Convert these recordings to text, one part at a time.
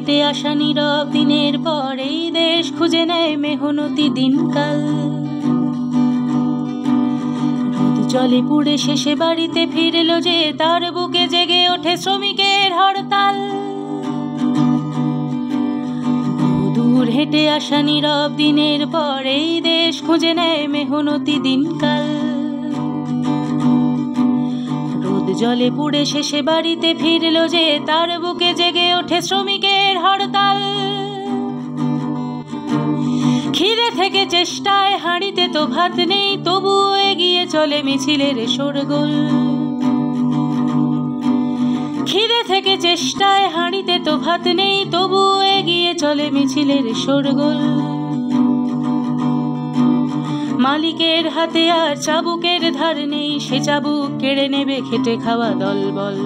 হেঁটে আসা নীরব দিনের পর এই দেশ খুঁজে নেয় মেহনতি দিনকাল। রোদ জলে পুড়ে শেষে বাড়িতে ফিরল যে, তার বুকে জেগে ওঠে শ্রমিকের হরতাল। দূর হেঁটে আসা নীরব দিনের পর এই দেশ খুঁজে নেয় মেহনতি দিনকাল। রোদ জলে পুড়ে শেষে বাড়িতে ফিরল যে, তার বুকে জেগে ওঠে শ্রমিকের হরতাল। খিদে থেকে চেষ্টায় হাঁড়িতে তো ভাত নেই, তবুও এগিয়ে চলে মিছিলের শোরগোল। খিদে থেকে চেষ্টায় হাঁড়িতে তো ভাত নেই, তবুও এগিয়ে চলে মিছিলের শোরগোল। মালিকের হাতে আর চাবুকের ধার নেই, সে চাবুক কেড়ে নেবে খেটে খাওয়া দলবল।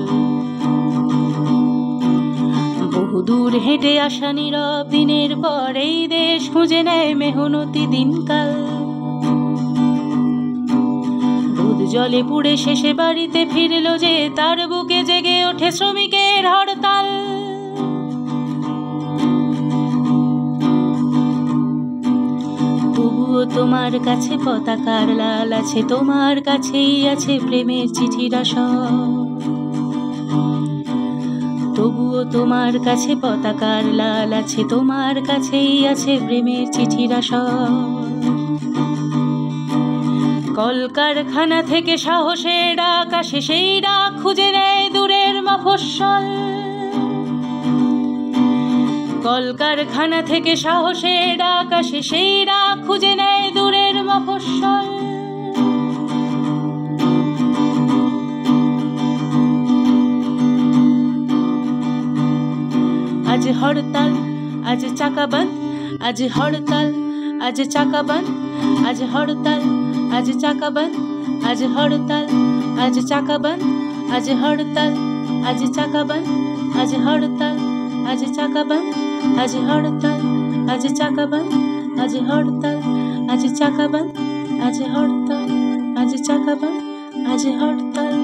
বহুদূর হেঁটে আসা নীরব দিনের পর এই দেশ খুঁজে নেয় মেহনতি দিনকাল। রোদ জলে পুড়ে শেষে বাড়িতে ফিরল যে, তার বুকে জেগে ওঠে শ্রমিকের হরতাল। তবুও তোমার কাছে পতাকার লাল আছে, তোমার কাছেই আছে প্রেমের চিঠির আশা। তবুও তোমার কাছে পতাকার লাল আছে, তোমার কাছেই আছে প্রেমের চিঠির আশা। কলকারখানা থেকে সাহসের ডাক আসে, সেই ডাক খুঁজে নেয় দূরের মফস্বল। কলকারখানা থেকে সাহসের ডাক আসে, সেই ডাক খুঁজে নেয় দূরের মফস্বল। আজ হরতাল, আজ চাকা বন্ধ, আজ হরতাল, আজ চাকা বন্ধ, আজ হরতাল, আজ চাকা বন্ধ, আজ হরতাল, আজ চাকা বন্ধ, আজ হরতাল, আজ চাকা বন্ধ, আজ হরতাল, আজ চাকা বন্ধ, আজ হরতাল, আজ চাকা বন্ধ, আজ হরতাল, আজ চাকা বন্ধ, আজ হরতাল, আজ চাকা বন্ধ, আজ হরতাল।